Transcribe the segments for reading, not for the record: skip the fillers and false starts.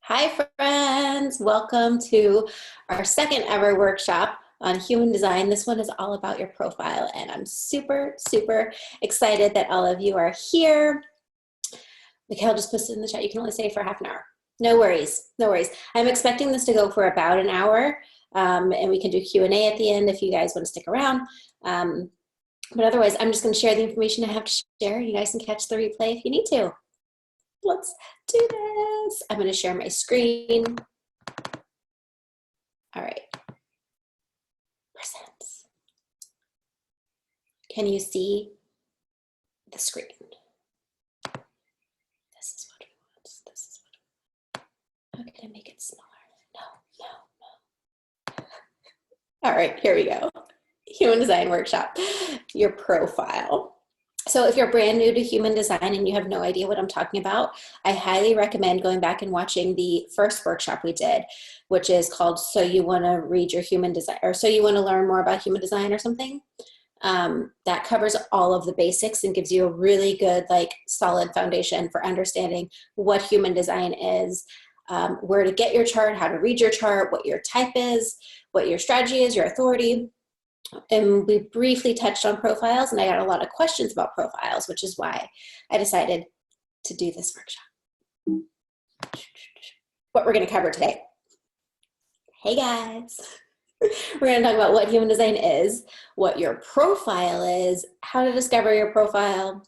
Hi friends, welcome to our second ever workshop on human design. This one is all about your profile and I'm super excited that all of you are here. Mikhail just posted in the chat, you can only stay for half an hour. No worries, no worries. I'm expecting this to go for about an hour and we can do Q&A at the end if you guys want to stick around. But otherwise, I'm just going to share the information I have to share. You guys can catch the replay if you need to. Let's do this. I'm going to share my screen. All right. Presents. Can you see the screen? This is what we want. This is what we want. How can I make it smaller? No. All right, here we go. Human Design Workshop, your profile. So if you're brand new to human design and you have no idea what I'm talking about, I highly recommend going back and watching the first workshop we did, which is called So You Want to Read Your Human Design, or So You Want to Learn More About Human Design or something. That covers all of the basics and gives you a really good, solid foundation for understanding what human design is, where to get your chart, how to read your chart, what your type is, what your strategy is, your authority. And we briefly touched on profiles, and I got a lot of questions about profiles, which is why I decided to do this workshop. What we're going to cover today. Hey guys. We're going to talk about what human design is, what your profile is, how to discover your profile.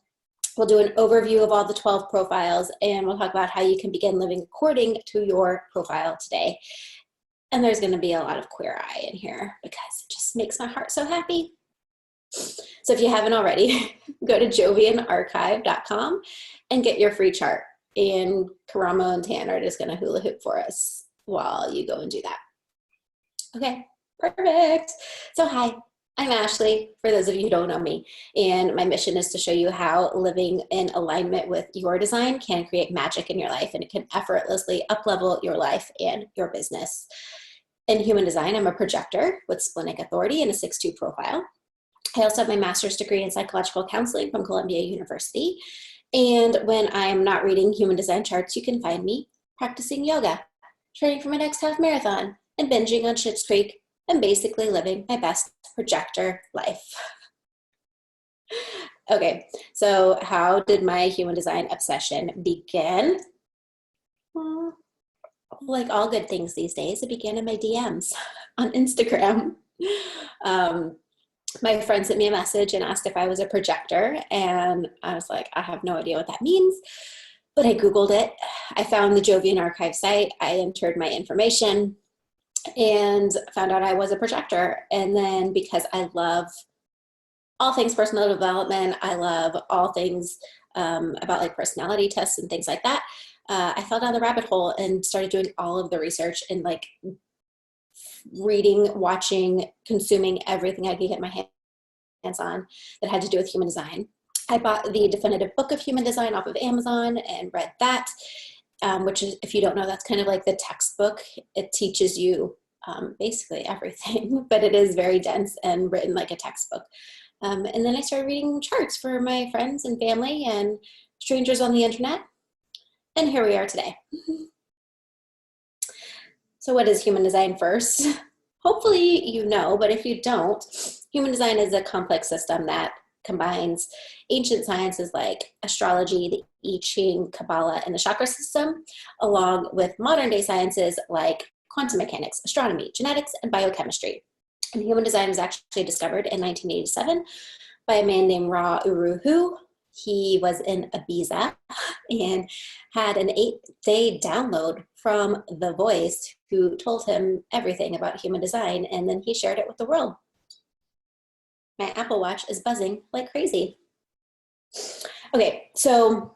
We'll do an overview of all the 12 profiles, and we'll talk about how you can begin living according to your profile today. And there's going to be a lot of queer eye in here because it just makes my heart so happy. So if you haven't already, go to jovianarchive.com and get your free chart. And Karamo and Tan are just going to hula hoop for us while you go and do that. Okay, perfect. So hi, I'm Ashley, for those of you who don't know me. And my mission is to show you how living in alignment with your design can create magic in your life, and it can effortlessly up-level your life and your business. In human design, I'm a projector with splenic authority and a 6-2 profile. I also have my master's degree in psychological counseling from Columbia University. And when I'm not reading human design charts, you can find me practicing yoga, training for my next half marathon, and binging on Schitt's Creek, and basically living my best projector life. Okay, so how did my human design obsession begin? Well, like all good things these days, it began in my DMs on Instagram. My friend sent me a message and asked if I was a projector, and I was like, I have no idea what that means, but I Googled it. I found the Jovian Archive site. I entered my information and found out I was a projector. And then because I love all things personal development, I love all things about personality tests and things like that, I fell down the rabbit hole and started doing all of the research and reading, watching, consuming everything I could get my hands on that had to do with human design. I bought the definitive book of human design off of Amazon and read that, which is, if you don't know, that's kind of like the textbook. It teaches you basically everything, but it is very dense and written like a textbook. And then I started reading charts for my friends and family and strangers on the internet. And here we are today. So what is human design first? Hopefully you know, but if you don't, human design is a complex system that combines ancient sciences like astrology, the I Ching, Kabbalah, and the chakra system, along with modern day sciences like quantum mechanics, astronomy, genetics, and biochemistry. And human design was actually discovered in 1987 by a man named Ra Uru Hu. He was in Ibiza and had an 8-day download from the voice who told him everything about human design, and then he shared it with the world. My Apple Watch is buzzing like crazy. Okay, so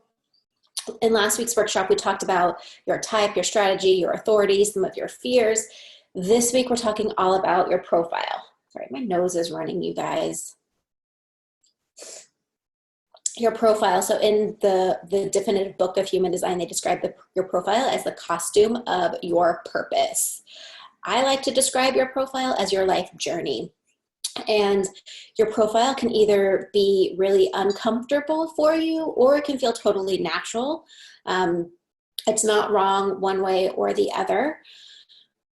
in last week's workshop, we talked about your type, your strategy, your authority, some of your fears. This week, we're talking all about your profile. Sorry, my nose is running, you guys. Your profile. So in the definitive book of human design, they describe your profile as the costume of your purpose. I like to describe your profile as your life journey. And your profile can either be really uncomfortable for you, or it can feel totally natural. It's not wrong one way or the other,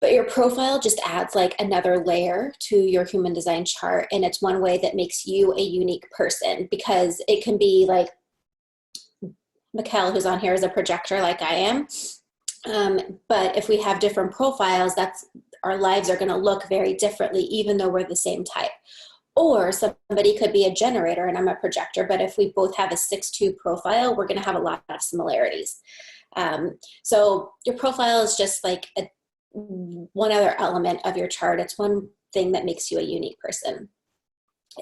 but your profile just adds like another layer to your human design chart. And it's one way that makes you a unique person, because it can be like Mikkel, who's on here, is a projector like I am. But if we have different profiles, our lives are going to look very differently, even though we're the same type. Or somebody could be a generator and I'm a projector, but if we both have a 6-2 profile, we're going to have a lot of similarities. So your profile is just like one other element of your chart. It's one thing that makes you a unique person.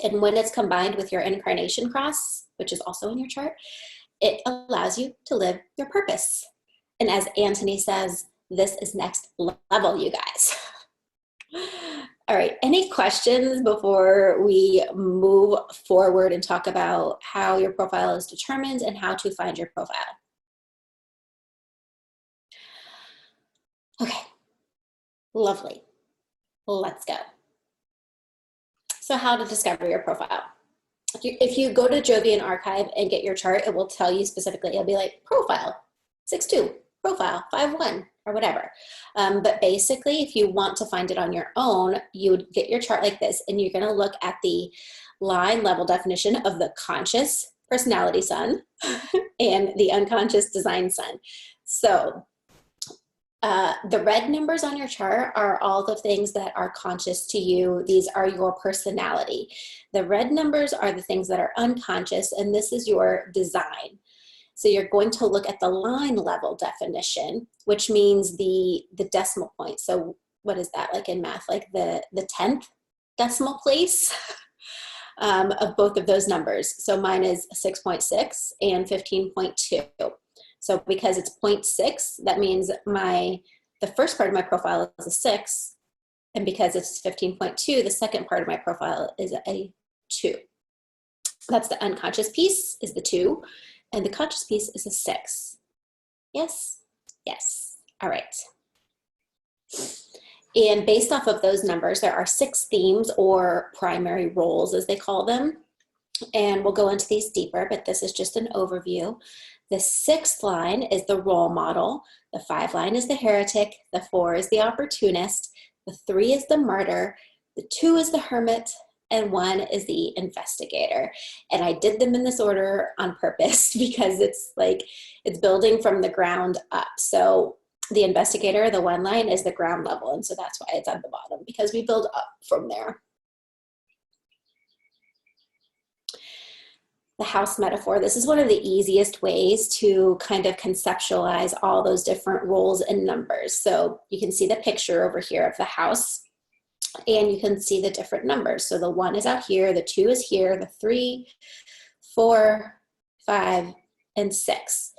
And when it's combined with your incarnation cross, which is also in your chart, it allows you to live your purpose. And as Anthony says, this is next level, you guys. All right, any questions before we move forward and talk about how your profile is determined and how to find your profile? Okay, lovely. Let's go. So how to discover your profile. If you go to Jovian Archive and get your chart, it will tell you specifically. It'll be like profile 6-2, profile 5-1, or whatever. But basically, if you want to find it on your own, you would get your chart like this, and you're going to look at the line level definition of the conscious personality sun and the unconscious design sun. So the red numbers on your chart are all the things that are conscious to you. These are your personality. The red numbers are the things that are unconscious, and this is your design. So you're going to look at the line level definition, which means the decimal point. So what is that like in math? Like the 10th decimal place of both of those numbers. So mine is 6.6 and 15.2. So because it's 0.6, that means the first part of my profile is a 6. And because it's 15.2, the second part of my profile is a 2. That's the unconscious piece, is the 2. And the conscious piece is a 6. Yes? Yes. All right. And based off of those numbers, there are 6 themes or primary roles, as they call them. And we'll go into these deeper, but this is just an overview. The 6th line is the role model. The 5 line is the heretic. The 4 is the opportunist. The 3 is the martyr. The 2 is the hermit. And 1 is the investigator. And I did them in this order on purpose because it's building from the ground up. So the investigator, the 1 line, is the ground level. And so that's why it's at the bottom, because we build up from there. The house metaphor. This is one of the easiest ways to kind of conceptualize all those different roles and numbers. So you can see the picture over here of the house, and you can see the different numbers. So the 1 is out here, the 2 is here, the 3, 4, 5, and 6.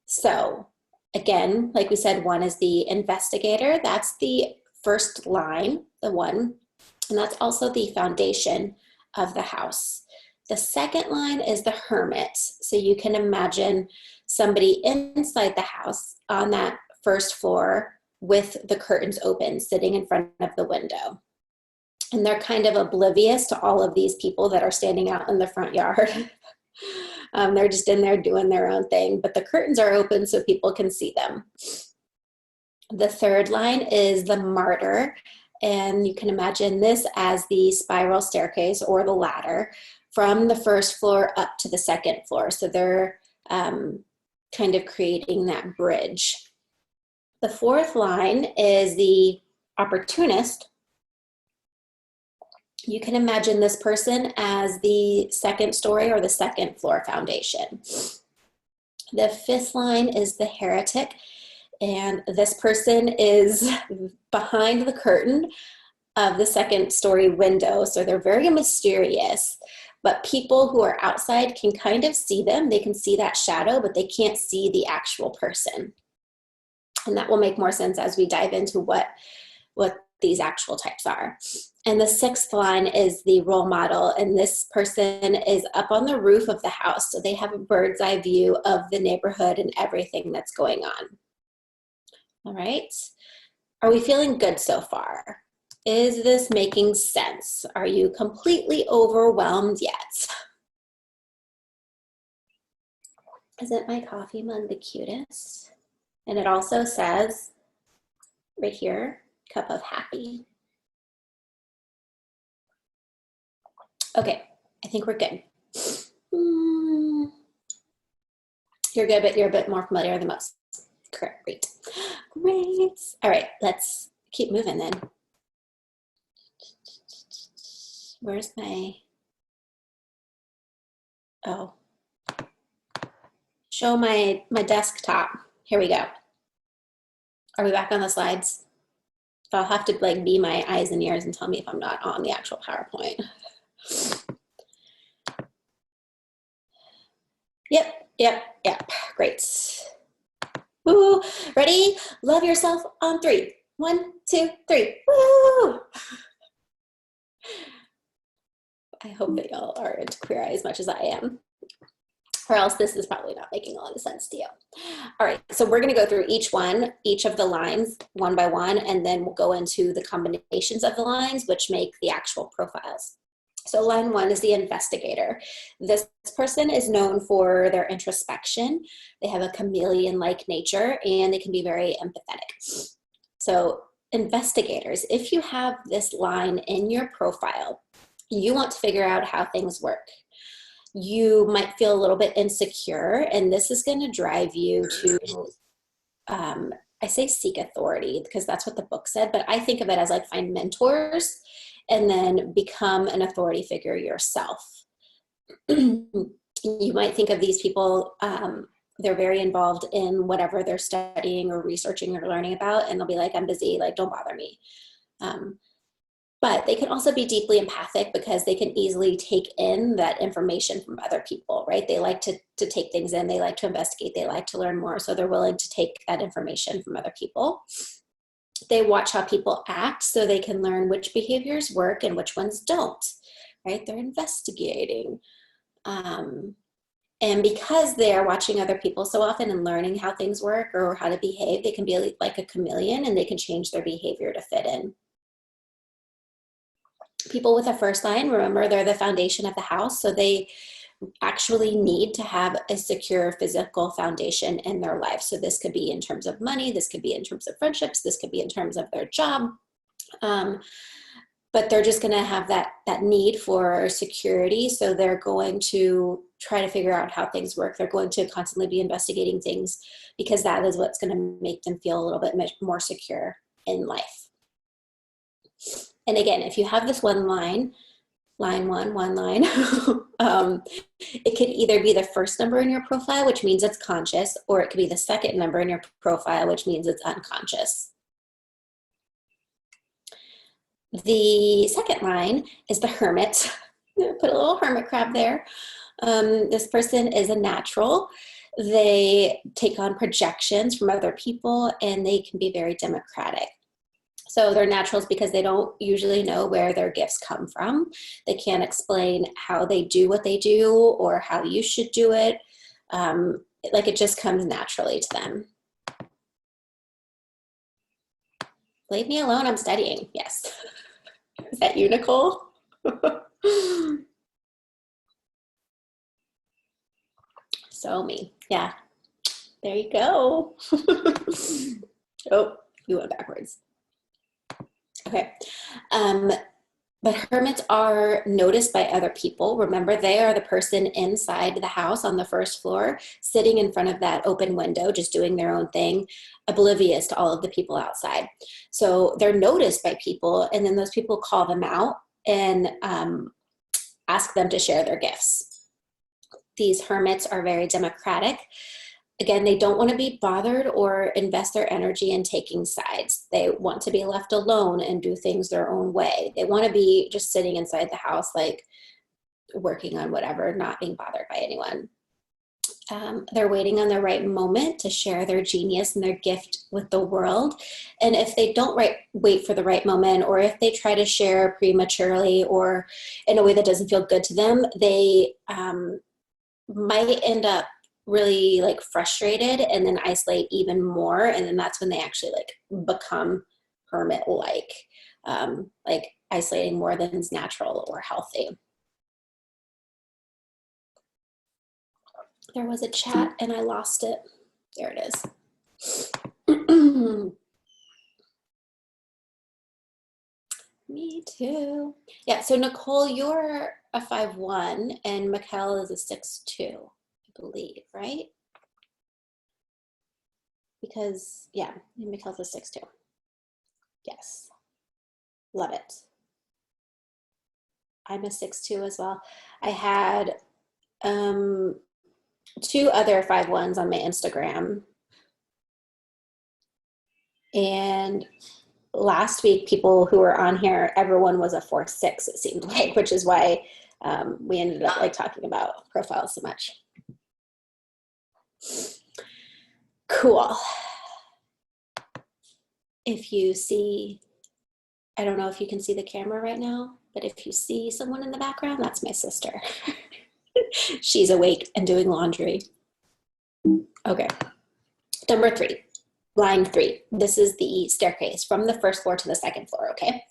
So again, like we said, 1 is the investigator. That's the first line, the 1, and that's also the foundation of the house. The second line is the hermit. So you can imagine somebody inside the house on that first floor with the curtains open, sitting in front of the window. And they're kind of oblivious to all of these people that are standing out in the front yard. They're just in there doing their own thing, but the curtains are open so people can see them. The third line is the martyr. And you can imagine this as the spiral staircase or the ladder from the first floor up to the second floor. So they're kind of creating that bridge. The 4th line is the opportunist. You can imagine this person as the second story or the second floor foundation. The 5th line is the heretic. And this person is behind the curtain of the second story window. So they're very mysterious. But people who are outside can kind of see them. They can see that shadow, but they can't see the actual person. And that will make more sense as we dive into what these actual types are. And the 6th line is the role model. And this person is up on the roof of the house. So they have a bird's eye view of the neighborhood and everything that's going on. All right. Are we feeling good so far? Is this making sense? Are you completely overwhelmed yet? Isn't my coffee mug the cutest? And it also says right here, cup of happy. Okay, I think we're good. You're good, but you're a bit more familiar than most. Correct, great. Great. All right, let's keep moving then. Where's my, oh. Show my desktop. Here we go. Are we back on the slides? I'll have to like be my eyes and ears and tell me if I'm not on the actual PowerPoint. Yep. Great. Woo! Ready? Love yourself on 3. 1, 2, 3. Woo! I hope that y'all are into Queer Eye as much as I am, or else this is probably not making a lot of sense to you. All right, so we're going to go through each of the lines one by one, and then we'll go into the combinations of the lines, which make the actual profiles. So line 1 is the investigator. This person is known for their introspection. They have a chameleon-like nature, and they can be very empathetic. So investigators, if you have this line in your profile, you want to figure out how things work. You might feel a little bit insecure, and this is going to drive you to, I say seek authority because that's what the book said, but I think of it as like find mentors and then become an authority figure yourself. You might think of these people, they're very involved in whatever they're studying or researching or learning about, and they'll be like, I'm busy, like, don't bother me. But they can also be deeply empathic because they can easily take in that information from other people, right? They like to take things in, they like to investigate, they like to learn more, so they're willing to take that information from other people. They watch how people act so they can learn which behaviors work and which ones don't, right? They're investigating. And because they are watching other people so often and learning how things work or how to behave, they can be like a chameleon and they can change their behavior to fit in. People with a first line, remember, they're the foundation of the house, so they actually need to have a secure physical foundation in their life. So this could be in terms of money, this could be in terms of friendships, this could be in terms of their job, but they're just going to have that need for security, so they're going to try to figure out how things work. They're going to constantly be investigating things because that is what's going to make them feel a little bit more secure in life. And again, if you have this one line line, it could either be the first number in your profile, which means it's conscious, or it could be the second number in your profile, which means it's unconscious. The second line is the hermit. Put a little hermit crab there. This person is a natural. They take on projections from other people, and they can be very democratic. So they're naturals because they don't usually know where their gifts come from. They can't explain how they do what they do or how you should do it. Like it just comes naturally to them. Leave me alone, I'm studying. Yes. Is that you, Nicole? So me. Yeah. There you go. Oh, you went backwards. Okay. But hermits are noticed by other people. Remember, they are the person inside the house on the first floor, sitting in front of that open window, just doing their own thing, oblivious to all of the people outside. So they're noticed by people, and then those people call them out and ask them to share their gifts. These hermits are very democratic. Again, they don't want to be bothered or invest their energy in taking sides. They want to be left alone and do things their own way. They want to be just sitting inside the house, like working on whatever, not being bothered by anyone. They're waiting on the right moment to share their genius and their gift with the world. And if they don't wait for the right moment, or if they try to share prematurely or in a way that doesn't feel good to them, they might end up really like frustrated and then isolate even more, and then that's when they actually like become hermit like isolating more than is natural or healthy. There was a chat and I lost it. There it is. Me too. Yeah, so Nicole, you're a 5'1", and Mikkel is a 6'2", I believe, right? Because, yeah, Mikkel's a 6'2". Yes, love it. I'm a 6'2" as well. I had um, 2 other 5'1s on my Instagram. And last week, people who were on here, everyone was a 4'6", it seemed like, which is why we ended up like talking about profiles so much. Cool. If you see, I don't know if you can see the camera right now, but if you see someone in the background, that's my sister. She's awake and doing laundry. Okay. Number 3, line 3. This is the staircase from the first floor to the second floor, okay?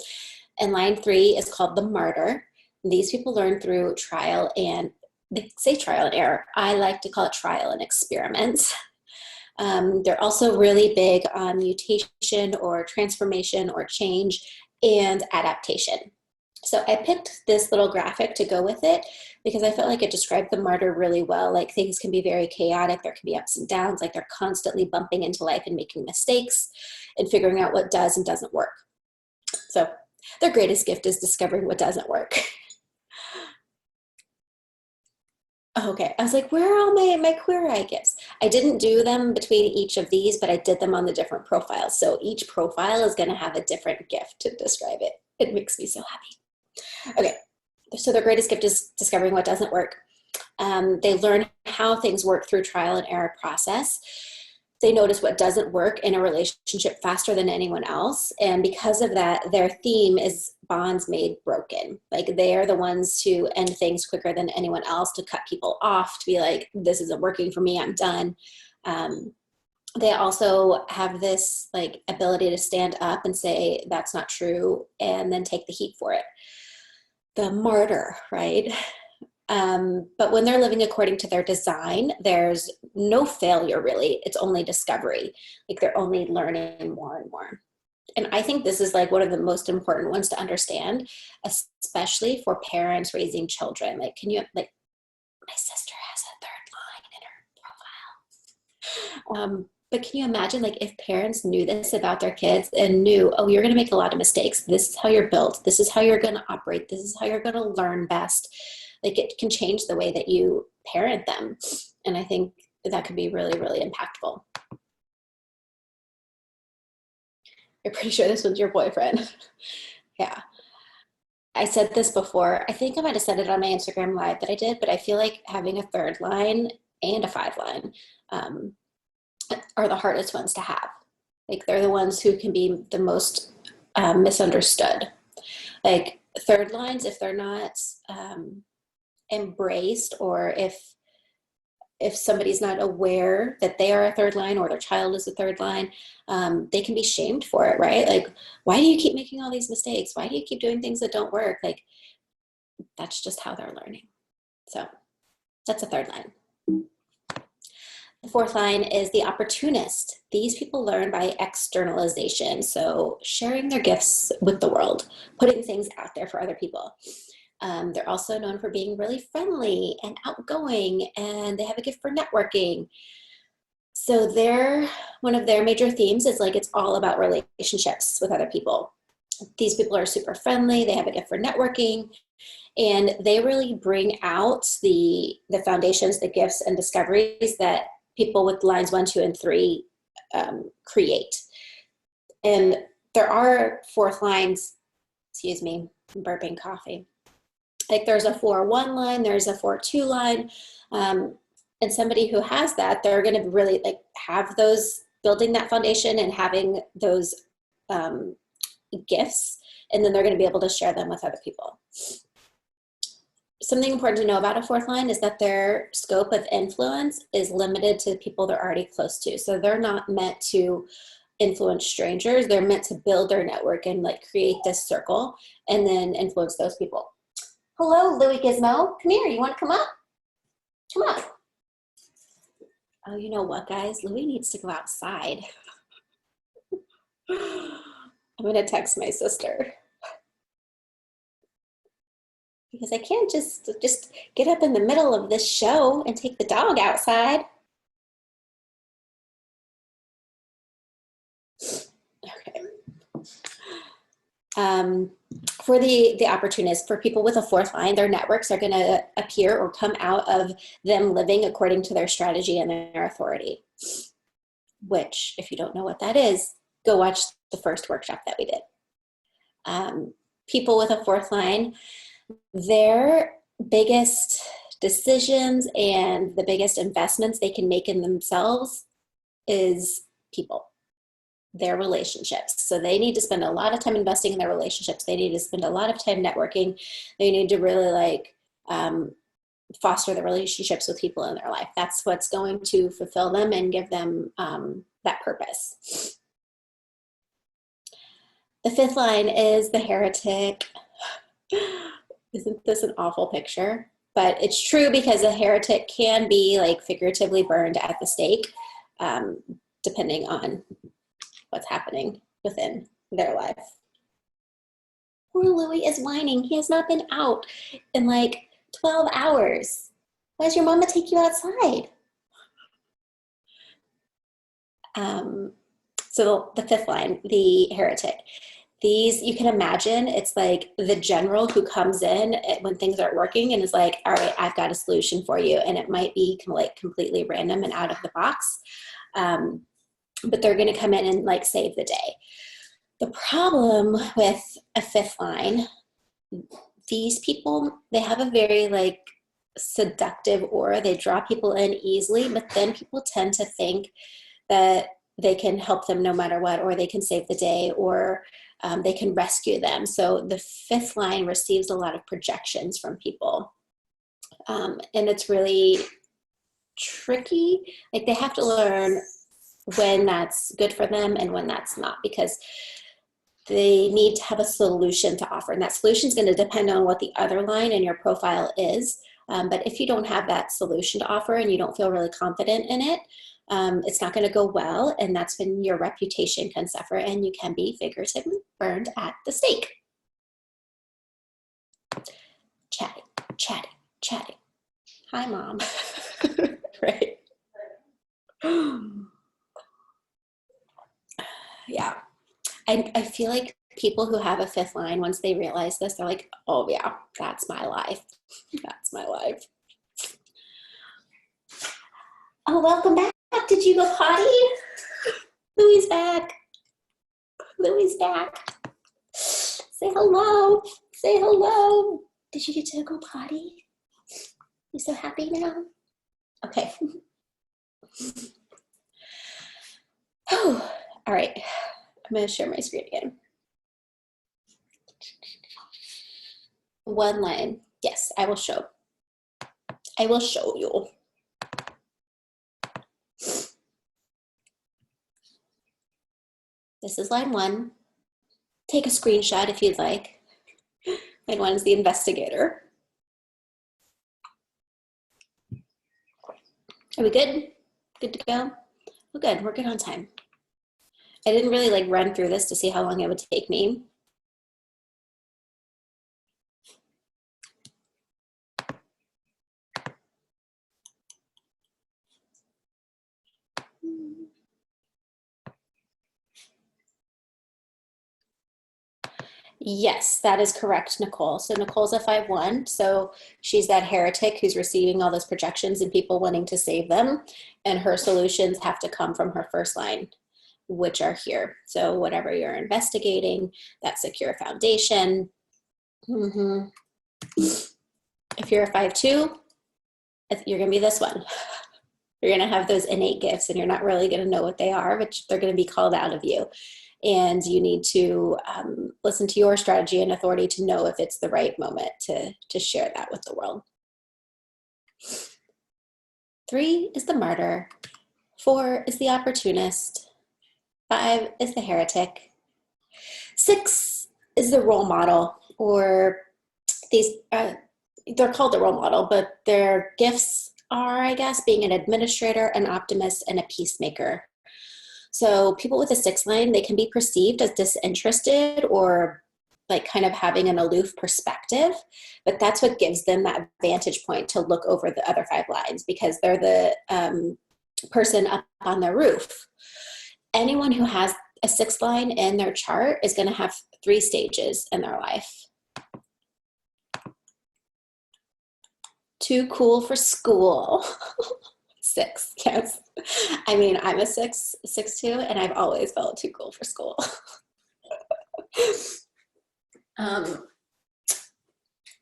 And line 3 is called the Martyr. These people learn through trial and, they say trial and error. I like to call it trial and experiments. They're also really big on mutation or transformation or change and adaptation. So I picked this little graphic to go with it because I felt like it described the Martyr really well. Like, things can be very chaotic. There can be ups and downs. Like, they're constantly bumping into life and making mistakes and figuring out what does and doesn't work. So their greatest gift is discovering what doesn't work. Okay, I was like, where are all my queer eye gifts? I didn't do them between each of these, but I did them on the different profiles. So each profile is going to have a different gift to describe it. It makes me so happy. Okay, so their greatest gift is discovering what doesn't work. They learn how things work through trial and error process. They notice what doesn't work in a relationship faster than anyone else. And because of that, their theme is bonds made broken. Like, they are the ones to end things quicker than anyone else, to cut people off, to be like, this isn't working for me, I'm done. They also have this like ability to stand up and say, that's not true, and then take the heat for it. The martyr, right? But when they're living according to their design, there's no failure really. It's only discovery. Like, they're only learning more and more. And I think this is like one of the most important ones to understand, especially for parents raising children. Like, can you, like, my sister has a third line in her profile. But can you imagine, like, if parents knew this about their kids and knew, oh, you're going to make a lot of mistakes. This is how you're built. This is how you're going to operate. This is how you're going to learn best. Like, it can change the way that you parent them. And I think that could be really, really impactful. You're pretty sure this one's your boyfriend. Yeah. I said this before. I think I might have said it on my Instagram live that I did, but I feel like having a third line and a 5 line are the hardest ones to have. Like, they're the ones who can be the most misunderstood. Like, third lines, if they're not embraced, or if somebody's not aware that they are a third line or their child is a third line, they can be shamed for it, right? Like, why do you keep making all these mistakes? Why do you keep doing things that don't work? Like, that's just how they're learning. So that's a third line. The 4th line is the opportunist. These people learn by externalization, so sharing their gifts with the world, putting things out there for other people. They're also known for being really friendly and outgoing, and they have a gift for networking. So one of their major themes is like, it's all about relationships with other people. These people are super friendly. They have a gift for networking, and they really bring out the foundations, the gifts and discoveries that people with lines 1, 2, and 3 create. And there are 4th lines, excuse me, I'm burping coffee. Like, there's a 4-1 line, there's a 4-2 line. And somebody who has that, they're going to really like have those, building that foundation and having those gifts, and then they're going to be able to share them with other people. Something important to know about a 4th line is that their scope of influence is limited to people they're already close to. So they're not meant to influence strangers. They're meant to build their network and like create this circle and then influence those people. Hello, Louie Gizmo. Come here. You want to come up? Come on. Oh, you know what, guys? Louis needs to go outside. I'm going to text my sister because I can't just get up in the middle of this show and take the dog outside. Okay. For the opportunists, for people with a fourth line, their networks are going to appear or come out of them living according to their strategy and their authority, which, if you don't know what that is, go watch the first workshop that we did. People with a fourth line, their biggest decisions and the biggest investments they can make in themselves is people, their relationships. So they need to spend a lot of time investing in their relationships. They need to spend a lot of time networking. They need to really foster the relationships with people in their life. That's what's going to fulfill them and give them that purpose. The fifth line is the heretic. Isn't this an awful picture? But it's true, because a heretic can be figuratively burned at the stake, depending on what's happening within their life. Poor Louis is whining. He has not been out in 12 hours. Why does your mama take you outside? So the fifth line, the heretic. These, you can imagine, it's like the general who comes in when things aren't working and is like, all right, I've got a solution for you. And it might be completely random and out of the box. But they're going to come in and save the day. The problem with a fifth line, these people, they have a very seductive aura. They draw people in easily, but then people tend to think that they can help them no matter what, or they can save the day, or they can rescue them. So the fifth line receives a lot of projections from people. And it's really tricky. They have to learn when that's good for them and when that's not, because they need to have a solution to offer. And that solution is going to depend on what the other line in your profile is. But if you don't have that solution to offer and you don't feel really confident in it, it's not going to go well. And that's when your reputation can suffer and you can be figuratively burned at the stake. Chatting. Hi, Mom. Right. Yeah. I feel like people who have a fifth line, once they realize this, they're like, oh yeah, that's my life. That's my life. Oh, welcome back. Did you go potty? Louie's back. Louie's back. Say hello. Say hello. Did you get to go potty? You so happy now? Okay. Oh, all right. I'm going to share my screen again. One line. Yes, I will show. I will show you. This is line one. Take a screenshot if you'd like. Line one is the investigator. Are we good? Good to go? Well, good. We're good on time. I didn't really run through this to see how long it would take me. Yes, that is correct, Nicole. So Nicole's a 5-1. So she's that heretic who's receiving all those projections and people wanting to save them. And her solutions have to come from her first line, which are here. So whatever you're investigating, that secure foundation. If you're a 5-2, you're going to be this one. You're going to have those innate gifts and you're not really going to know what they are, but they're going to be called out of you. And you need to listen to your strategy and authority to know if it's the right moment to share that with the world. 3 is the martyr. 4 is the opportunist. 5 is the heretic. 6 is the role model, or these, they're called the role model, but their gifts are, I guess, being an administrator, an optimist, and a peacemaker. So people with a 6 line, they can be perceived as disinterested or like kind of having an aloof perspective, but that's what gives them that vantage point to look over the other 5 lines, because they're the person up on the roof. Anyone who has a 6 line in their chart is going to have 3 stages in their life. Too cool for school. 6, yes. I mean, I'm a 6'2", and I've always felt too cool for school.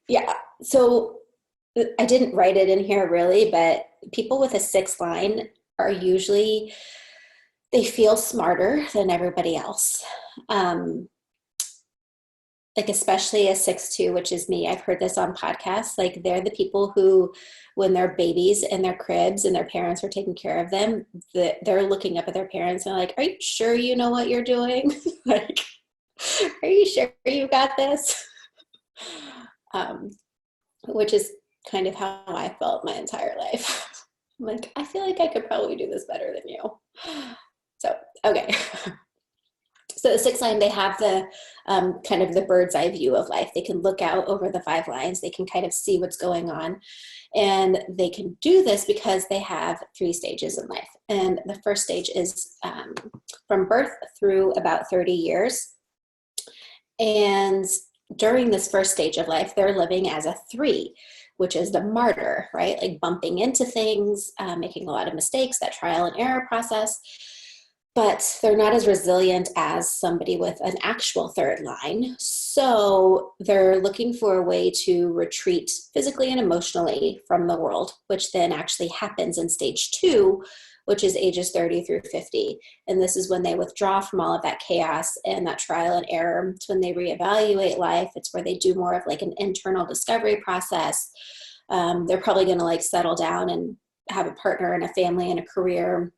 Yeah, so I didn't write it in here really, but people with a 6 line are usually, they feel smarter than everybody else. Like especially a 6'2", which is me. I've heard this on podcasts. Like they're the people who, when they're babies in their cribs and their parents are taking care of them, they're looking up at their parents and like, are you sure you know what you're doing? Like, are you sure you got this? Which is kind of how I felt my entire life. I'm like, I feel like I could probably do this better than you. So, okay. So the 6 line, they have the kind of the bird's eye view of life. They can look out over the 5 lines. They can kind of see what's going on. And they can do this because they have 3 stages in life. And the first stage is from birth through about 30 years. And during this first stage of life, they're living as a 3, which is the martyr, right? Like bumping into things, making a lot of mistakes, that trial and error process. But they're not as resilient as somebody with an actual 3rd line. So they're looking for a way to retreat physically and emotionally from the world, which then actually happens in stage 2, which is ages 30 through 50. And this is when they withdraw from all of that chaos and that trial and error. It's when they reevaluate life. It's where they do more of like an internal discovery process. They're probably going to like settle down and have a partner and a family and a career.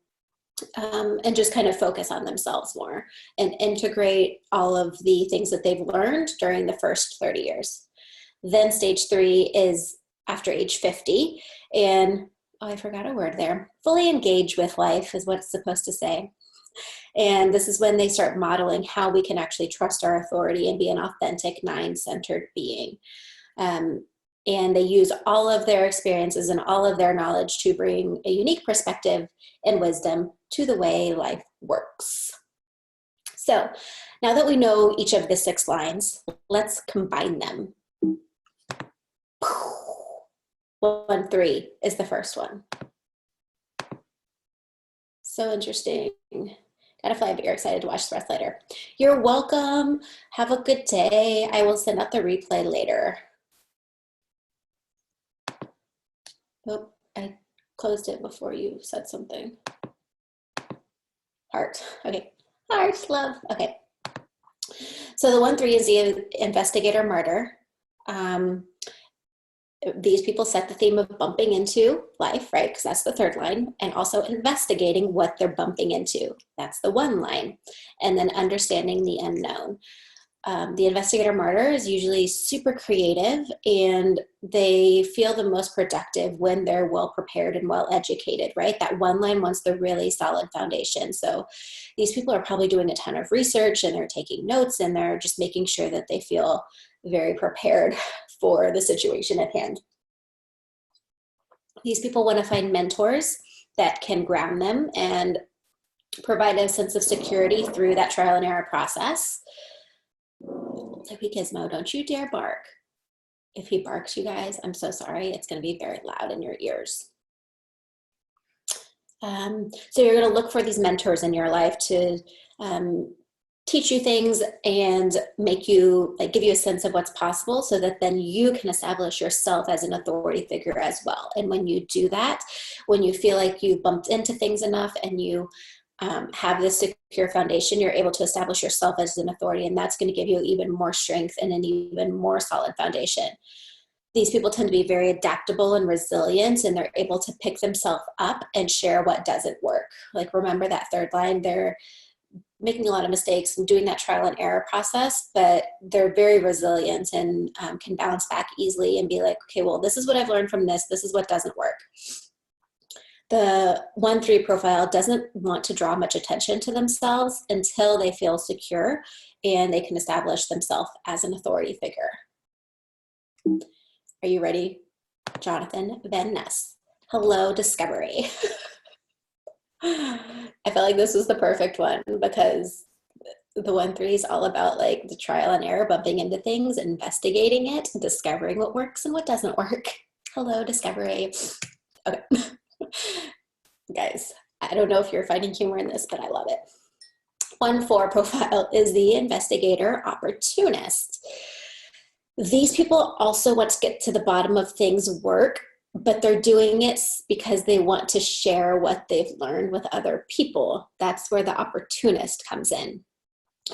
And just kind of focus on themselves more and integrate all of the things that they've learned during the first 30 years. Then stage 3 is after age 50. And I forgot a word there. Fully engage with life is what it's supposed to say. And this is when they start modeling how we can actually trust our authority and be an authentic 9-centered being. And they use all of their experiences and all of their knowledge to bring a unique perspective and wisdom to the way life works. So now that we know each of the 6 lines, let's combine them. 1, 3 is the first one. So interesting. Gotta fly, but you're excited to watch the rest later. You're welcome. Have a good day. I will send out the replay later. Oh, I closed it before you said something. Heart. Okay. Heart, love. Okay. So the 1, 3 is the investigator martyr. These people set the theme of bumping into life, right? Because that's the 3rd line. And also investigating what they're bumping into. That's the 1 line. And then understanding the unknown. The investigator martyr is usually super creative, and they feel the most productive when they're well prepared and well educated, right? That 1 line wants the really solid foundation. So these people are probably doing a ton of research, and they're taking notes, and they're just making sure that they feel very prepared for the situation at hand. These people want to find mentors that can ground them and provide a sense of security through that trial and error process. Like Gizmo, don't you dare bark. If he barks, you guys, I'm so sorry. It's going to be very loud in your ears. So you're going to look for these mentors in your life to teach you things and make you, like, give you a sense of what's possible, so that then you can establish yourself as an authority figure as well. And when you do that, when you feel like you've bumped into things enough and you have this secure foundation, you're able to establish yourself as an authority, and that's going to give you even more strength and an even more solid foundation. These people tend to be very adaptable and resilient, and they're able to pick themselves up and share what doesn't work. Like, remember that 3rd line, they're making a lot of mistakes and doing that trial and error process, but they're very resilient and can bounce back easily and be like, okay, well, this is what I've learned from this. This is what doesn't work. The 1-3 profile doesn't want to draw much attention to themselves until they feel secure and they can establish themselves as an authority figure. Are you ready, Jonathan Van Ness? Hello, Discovery. I felt like this was the perfect one because the 1-3 is all about like the trial and error, bumping into things, investigating it, discovering what works and what doesn't work. Hello, Discovery. Okay. Guys, I don't know if you're finding humor in this, but I love it. 1-4 profile is the Investigator Opportunist. These people also want to get to the bottom of things work, but they're doing it because they want to share what they've learned with other people. That's where the opportunist comes in.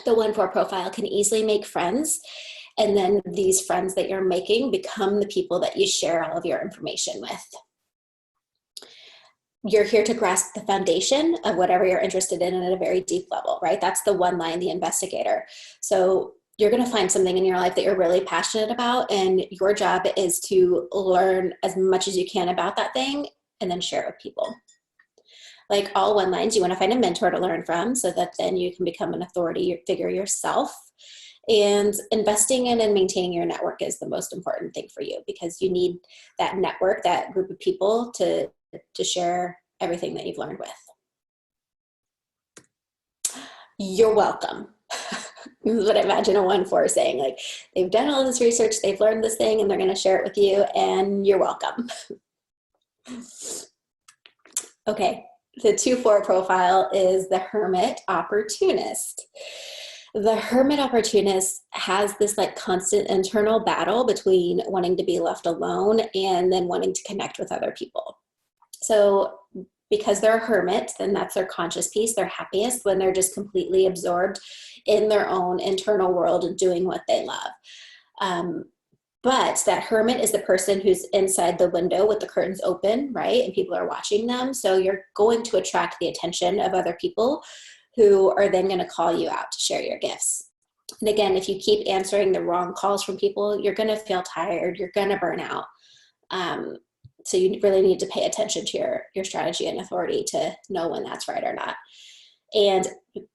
The 1-4 profile can easily make friends, and then these friends that you're making become the people that you share all of your information with. You're here to grasp the foundation of whatever you're interested in at a very deep level, right? That's the one line, the investigator. So you're going to find something in your life that you're really passionate about, and your job is to learn as much as you can about that thing and then share it with people. Like all 1 lines, you want to find a mentor to learn from so that then you can become an authority figure yourself. And investing in and maintaining your network is the most important thing for you, because you need that network, that group of people to share everything that you've learned with. You're welcome. This is what I imagine a 1-4 saying, like they've done all this research, they've learned this thing, and they're going to share it with you, and you're welcome. Okay, the 2-4 profile is the Hermit Opportunist. The Hermit Opportunist has this like constant internal battle between wanting to be left alone and then wanting to connect with other people. So because they're a hermit, then that's their conscious piece. They're happiest when they're just completely absorbed in their own internal world and doing what they love. But that hermit is the person who's inside the window with the curtains open, right? And people are watching them. So you're going to attract the attention of other people who are then going to call you out to share your gifts. And again, if you keep answering the wrong calls from people, you're going to feel tired. You're going to burn out. So you really need to pay attention to your strategy and authority to know when that's right or not. And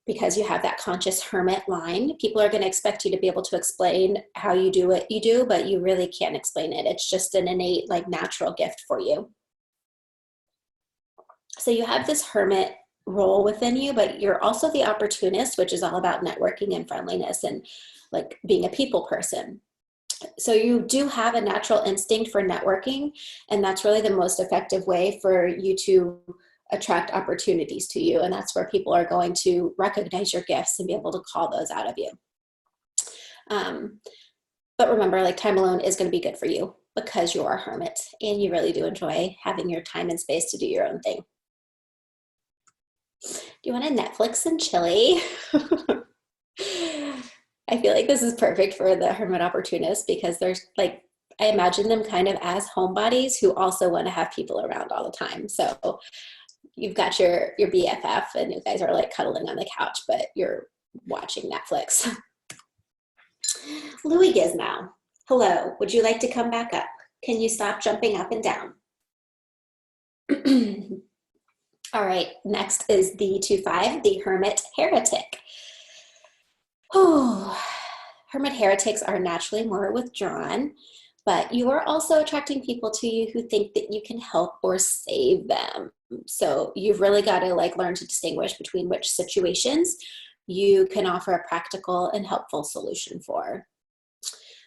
because you have that conscious hermit line, people are going to expect you to be able to explain how you do what you do, but you really can't explain it. It's just an innate, like natural gift for you. So you have this hermit role within you, but you're also the opportunist, which is all about networking and friendliness and like being a people person. So you do have a natural instinct for networking, and that's really the most effective way for you to attract opportunities to you. And that's where people are going to recognize your gifts and be able to call those out of you. But remember, like time alone is going to be good for you because you're a hermit and you really do enjoy having your time and space to do your own thing. Do you want to Netflix and chili? I feel like this is perfect for the Hermit Opportunist because there's like, I imagine them kind of as homebodies who also want to have people around all the time. So you've got your BFF and you guys are like cuddling on the couch, but you're watching Netflix. Louis Gizmow, hello, would you like to come back up? Can you stop jumping up and down? All right, next is the 2-5, the Hermit Heretic. Oh, hermit heretics are naturally more withdrawn, but you are also attracting people to you who think that you can help or save them. So you've really got to like learn to distinguish between which situations you can offer a practical and helpful solution for.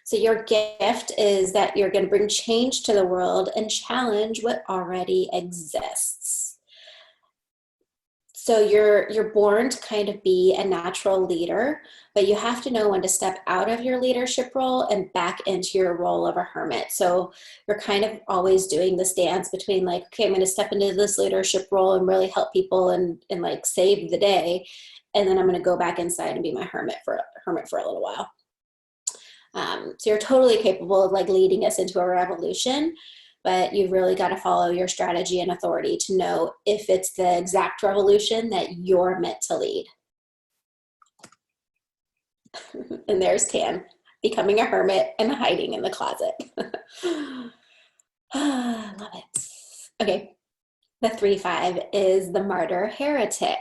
So your gift is that you're going to bring change to the world and challenge what already exists. So you're born to kind of be a natural leader, but you have to know when to step out of your leadership role and back into your role of a hermit. So you're kind of always doing this dance between like, okay, I'm going to step into this leadership role and really help people and like save the day. And then I'm going to go back inside and be my hermit for a little while. So you're totally capable of like leading us into a revolution, but you've really got to follow your strategy and authority to know if it's the exact revolution that you're meant to lead. And there's Tam, becoming a hermit and hiding in the closet. Love it. Okay, The 3-5 is the martyr heretic.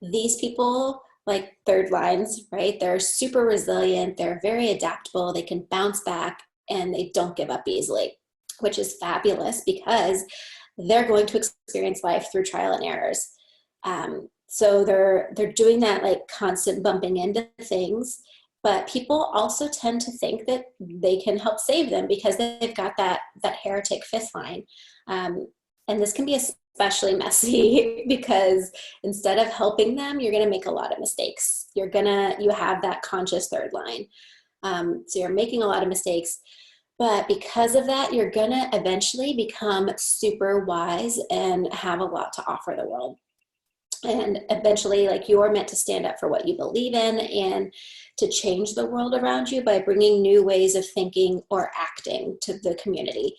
These people, like third lines, right? They're super resilient. They're very adaptable. They can bounce back and they don't give up easily, which is fabulous because they're going to experience life through trial and errors. So they're doing that like constant bumping into things, but people also tend to think that they can help save them because they've got that heretic fifth line. And this can be especially messy because instead of helping them, you're going to make a lot of mistakes. You have that conscious third line. So you're making a lot of mistakes, but because of that, you're going to eventually become super wise and have a lot to offer the world. And eventually, like, you're meant to stand up for what you believe in and to change the world around you by bringing new ways of thinking or acting to the community.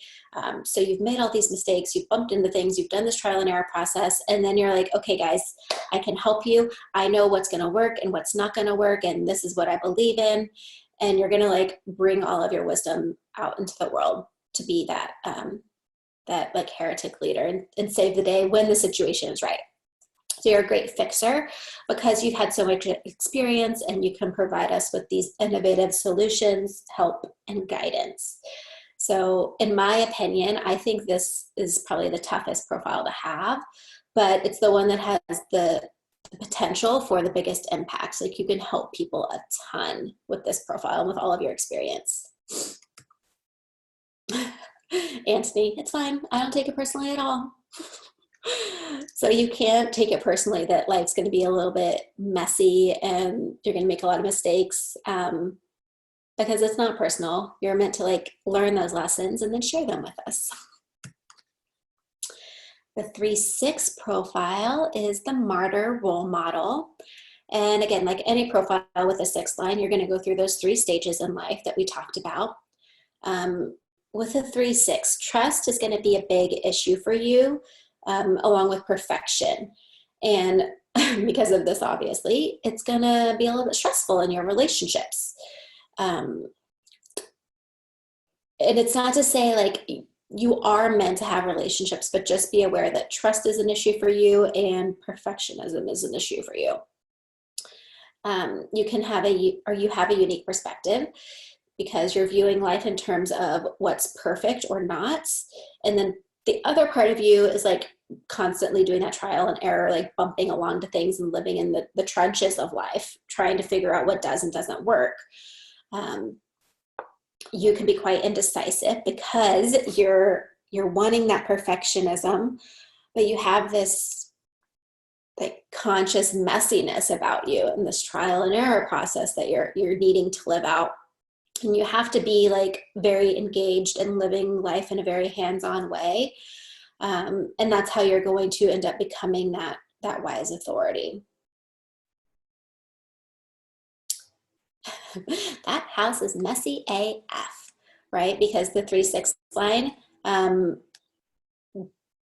So you've made all these mistakes, you've bumped into things, you've done this trial and error process, and then you're like, okay, guys, I can help you. I know what's going to work and what's not going to work, and this is what I believe in. And you're going to like bring all of your wisdom out into the world to be that like heretic leader and save the day when the situation is right. So you're a great fixer because you've had so much experience and you can provide us with these innovative solutions, help, and guidance. So in my opinion, I think this is probably the toughest profile to have, but it's the one that has the potential for the biggest impacts. Like, you can help people a ton with this profile and with all of your experience. Anthony, it's fine. I don't take it personally at all. So you can't take it personally that life's going to be a little bit messy and you're going to make a lot of mistakes, because it's not personal. You're meant to like learn those lessons and then share them with us. The 3-6 profile is the martyr role model. And again, like any profile with a 6th line, you're going to go through those 3 stages in life that we talked about. With a 3-6, trust is going to be a big issue for you. Along with perfection. And because of this, obviously, it's going to be a little bit stressful in your relationships. And it's not to say like you are meant to have relationships, but just be aware that trust is an issue for you and perfectionism is an issue for you. You have a unique perspective because you're viewing life in terms of what's perfect or not. And then the other part of you is like constantly doing that trial and error, like bumping along to things and living in the trenches of life, trying to figure out what does and doesn't work. You can be quite indecisive because you're wanting that perfectionism, but you have this like conscious messiness about you and this trial and error process that you're needing to live out. And you have to be like very engaged and living life in a very hands-on way. And that's how you're going to end up becoming that wise authority. That house is messy AF, right? Because the 3-6 line,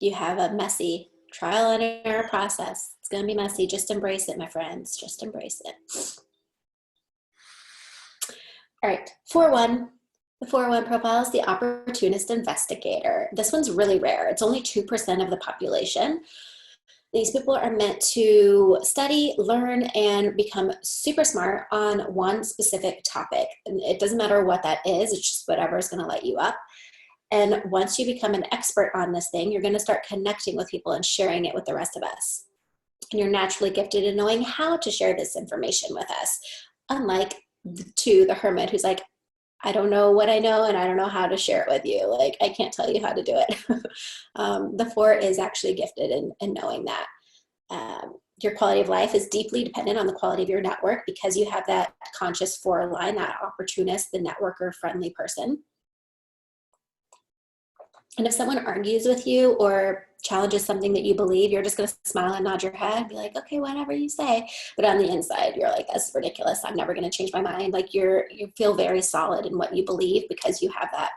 you have a messy trial and error process. It's going to be messy. Just embrace it, my friends. Just embrace it. All right, 4-1. The 4-1 profile is the Opportunist Investigator. This one's really rare. It's only 2% of the population. These people are meant to study, learn, and become super smart on one specific topic. And it doesn't matter what that is. It's just whatever is going to light you up. And once you become an expert on this thing, you're going to start connecting with people and sharing it with the rest of us. And you're naturally gifted in knowing how to share this information with us, unlike the hermit who's like, I don't know what I know and I don't know how to share it with you. Like, I can't tell you how to do it. The 4 is actually gifted in knowing that. Your quality of life is deeply dependent on the quality of your network because you have that conscious 4 line, that opportunist, the networker friendly person. And if someone argues with you or challenges something that you believe, you're just going to smile and nod your head and be like, okay, whatever you say. But on the inside, you're like, that's ridiculous. I'm never going to change my mind. Like, you feel very solid in what you believe because you have that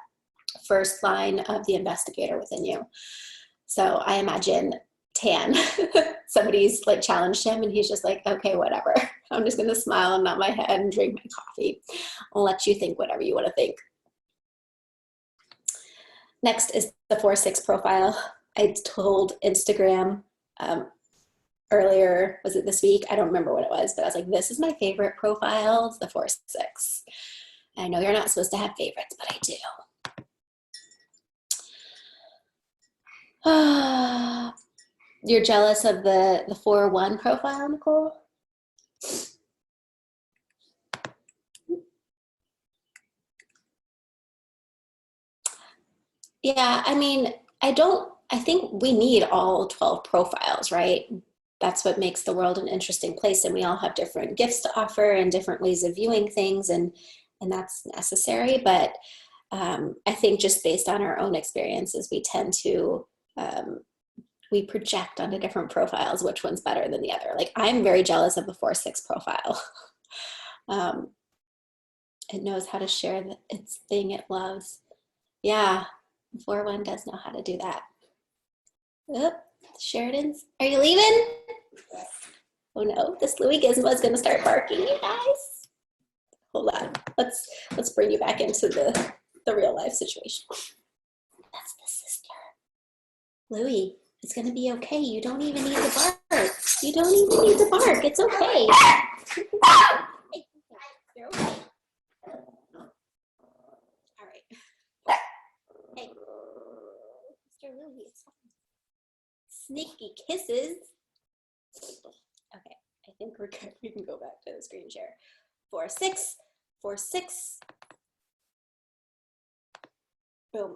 first line of the investigator within you. So I imagine Tan, somebody's like challenged him and he's just like, okay, whatever. I'm just going to smile and nod my head and drink my coffee. I'll let you think whatever you want to think. Next is the 4-6 profile. I told Instagram earlier, was it this week? I don't remember what it was, but I was like, this is my favorite profile. It's the 4-6. I know you're not supposed to have favorites, but I do. You're jealous of the 4-1 profile, Nicole? Yeah, I mean, I think we need all 12 profiles, right? That's what makes the world an interesting place. And we all have different gifts to offer and different ways of viewing things, and that's necessary. But I think just based on our own experiences, we tend to, we project onto different profiles which one's better than the other. Like, I'm very jealous of the 4-6 profile. It knows how to share its thing it loves. Yeah, 4-1 does know how to do that. Oop, Sheridan's, are you leaving? Oh no, this Louis Gizmo is going to start barking, you guys. Hold on, let's bring you back into the real life situation. That's the sister. Louis, it's going to be okay. You don't even need to bark. You don't even need to bark. It's okay. You're okay. All right. Hey, Mr. Louis, it's fine. Sneaky kisses. Okay, I think we're good. We can go back to the screen share. 4-6, 4-6. Boom.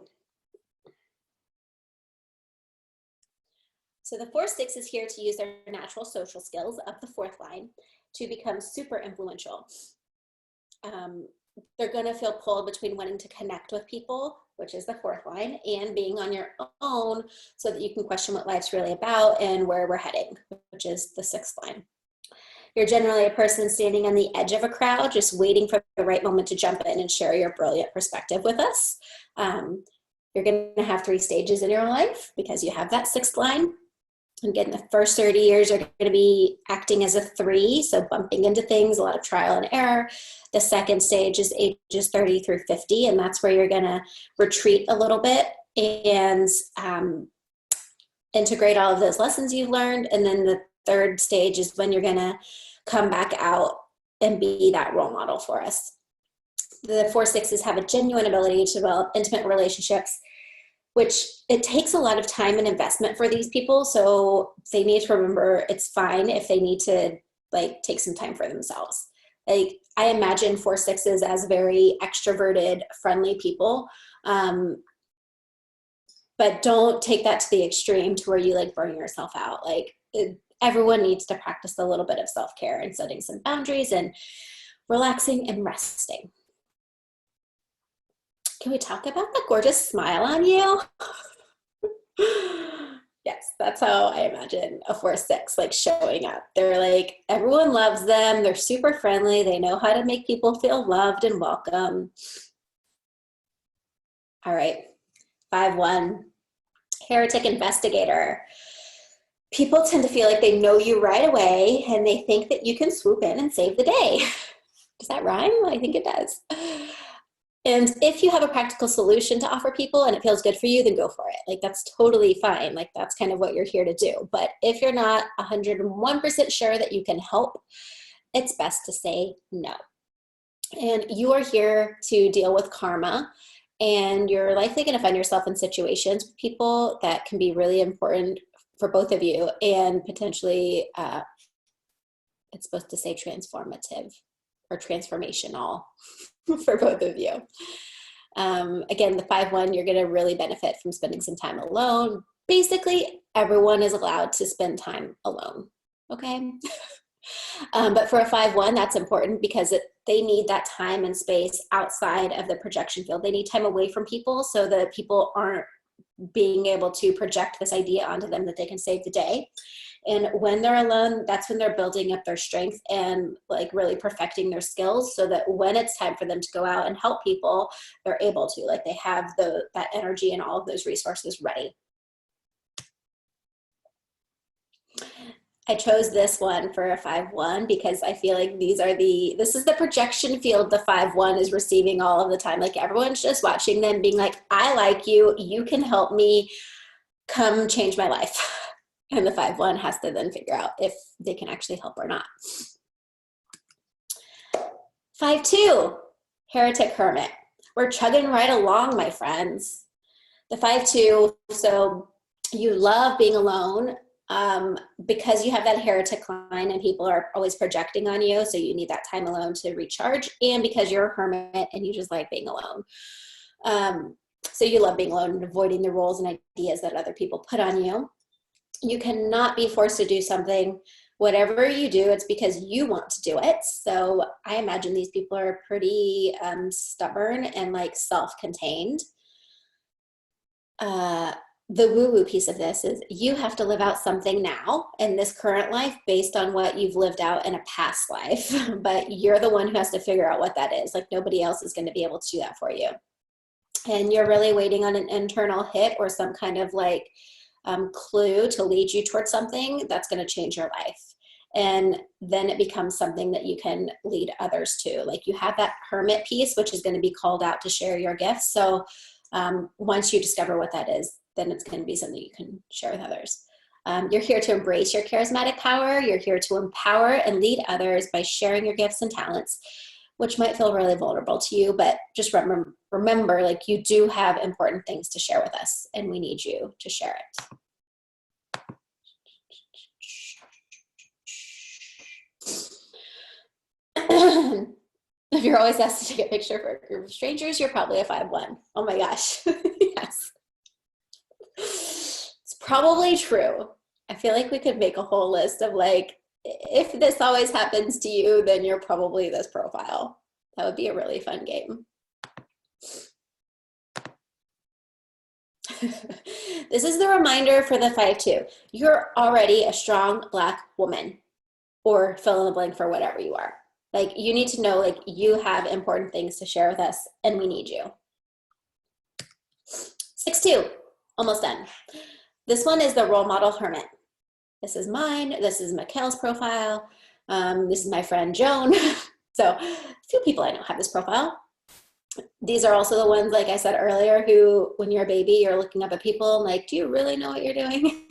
So the 4-6 is here to use their natural social skills of the 4th line to become super influential. They're going to feel pulled between wanting to connect with people, which is the 4th line, and being on your own so that you can question what life's really about and where we're heading, which is the 6th line. You're generally a person standing on the edge of a crowd, just waiting for the right moment to jump in and share your brilliant perspective with us. You're going to have 3 stages in your life because you have that 6th line. Again, the first 30 years are going to be acting as a 3, so bumping into things, a lot of trial and error. The second stage is ages 30 through 50, and that's where you're going to retreat a little bit and integrate all of those lessons you've learned. And then the third stage is when you're going to come back out and be that role model for us. The 4-6s have a genuine ability to develop intimate relationships, which it takes a lot of time and investment for these people. So they need to remember it's fine if they need to take some time for themselves. I imagine 4-6s as very extroverted, friendly people. But don't take that to the extreme to where you burn yourself out. Everyone needs to practice a little bit of self-care and setting some boundaries and relaxing and resting. Can we talk about the gorgeous smile on you? Yes, that's how I imagine a 4-6 showing up. They're everyone loves them. They're super friendly. They know how to make people feel loved and welcome. All right, 5-1, Heretic Investigator. People tend to feel like they know you right away and they think that you can swoop in and save the day. Does that rhyme? I think it does. And if you have a practical solution to offer people and it feels good for you, then go for it. That's totally fine. That's kind of what you're here to do. But if you're not 101% sure that you can help, it's best to say no. And you are here to deal with karma. And you're likely going to find yourself in situations with people that can be really important for both of you and potentially, it's supposed to say transformative or transformational for both of you. Again, the 5-1, you're going to really benefit from spending some time alone. Basically, everyone is allowed to spend time alone, okay? But for a 5-1, that's important because they need that time and space outside of the projection field. They need time away from people so that people aren't being able to project this idea onto them that they can save the day. And when they're alone, that's when they're building up their strength and really perfecting their skills so that when it's time for them to go out and help people, they're able to, they have that energy and all of those resources ready. I chose this one for a 5-1 because I feel like this is the projection field the 5-1 is receiving all of the time. Everyone's just watching them being I like you, you can help me, come change my life. And the 5-1 has to then figure out if they can actually help or not. 5-2, heretic hermit. We're chugging right along, my friends. The 5-2, so you love being alone because you have that heretic line and people are always projecting on you, so you need that time alone to recharge, and because you're a hermit and you just like being alone. So you love being alone and avoiding the roles and ideas that other people put on you. You cannot be forced to do something. Whatever you do, it's because you want to do it. So I imagine these people are pretty stubborn and like self-contained. The woo-woo piece of this is you have to live out something now in this current life based on what you've lived out in a past life, but you're the one who has to figure out what that is. Like nobody else is going to be able to do that for you. And you're really waiting on an internal hit or some kind of like clue to lead you towards something that's going to change your life. And then it becomes something that you can lead others to. Like you have that hermit piece, which is going to be called out to share your gifts. So once you discover what that is, then it's going to be something you can share with others. You're here to embrace your charismatic power. You're here to empower and lead others by sharing your gifts and talents, which might feel really vulnerable to you, but just remember, like you do have important things to share with us and we need you to share it. If you're always asked to take a picture for a group of strangers, you're probably a 5-1. Oh my gosh, yes. It's probably true. I feel like we could make a whole list of like, if this always happens to you, then you're probably this profile. That would be a really fun game. This is the reminder for the 5-2. You're already a strong Black woman, or fill in the blank for whatever you are. Like you need to know like you have important things to share with us and we need you. 6-2, almost done. This one is the role model hermit. This is mine. This is Mikhail's profile. This is my friend Joan. So a few people I know have this profile. These are also the ones, like I said earlier, who when you're a baby, you're looking up at people and like, do you really know what you're doing?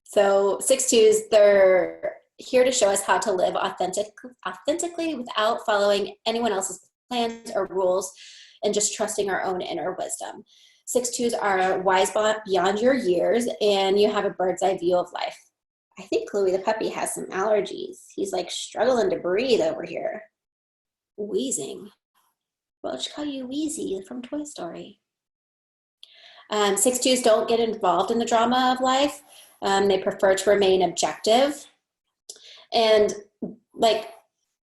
So 6-2s, they're here to show us how to live authentically without following anyone else's plans or rules and just trusting our own inner wisdom. 6-2s are wise beyond your years and you have a bird's eye view of life. I think Louie the puppy has some allergies. He's like struggling to breathe over here. Wheezing. Well, I'll call you Wheezy from Toy Story. 6-2s don't get involved in the drama of life. They prefer to remain objective. And like,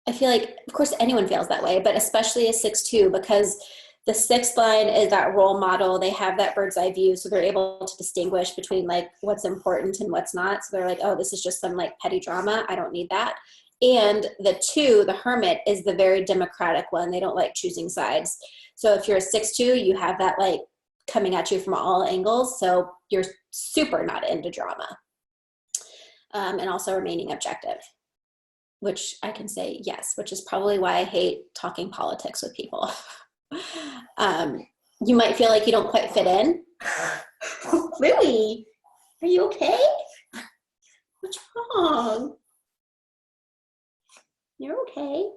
I feel like, of course, anyone feels that way, but especially a 6-2 because the 6th line is that role model. They have that bird's eye view, so they're able to distinguish between like what's important and what's not. So they're like, oh, this is just some like petty drama. I don't need that. And the 2, the hermit, is the very democratic one. They don't like choosing sides. So if you're a 6-2, you have that like coming at you from all angles. So you're super not into drama. And also remaining objective, which I can say yes, which is probably why I hate talking politics with people. You might feel like you don't quite fit in. Louie, are you okay? What's wrong? You're okay.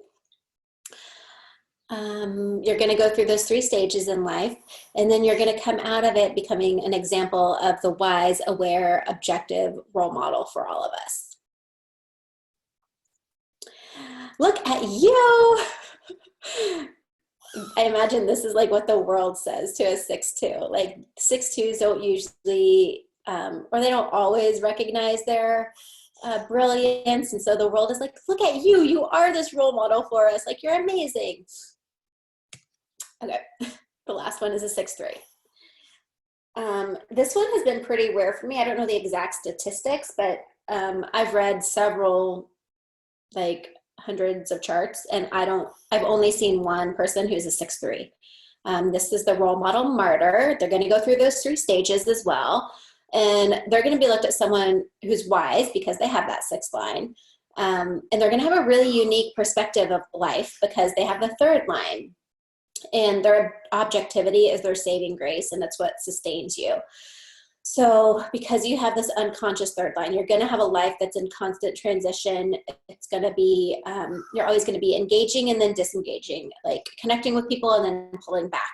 You're going to go through those 3 stages in life, and then you're going to come out of it becoming an example of the wise, aware, objective role model for all of us. Look at you. I imagine this is like what the world says to a 6-2. Like 6-2s don't usually, or they don't always recognize their brilliance. And so the world is like, look at you. You are this role model for us. Like, you're amazing. Okay, the last one is a 6-3. This one has been pretty rare for me. I don't know the exact statistics, but I've read several, like hundreds of charts, and I've only seen one person who's a 6-3. This is the role model Martyr. They're going to go through those 3 stages as well. And they're going to be looked at someone who's wise because they have that 6th line. And they're going to have a really unique perspective of life because they have the 3rd line. And their objectivity is their saving grace, and that's what sustains you. So because you have this unconscious third line, you're going to have a life that's in constant transition. It's going to be, you're always going to be engaging and then disengaging, like connecting with people and then pulling back.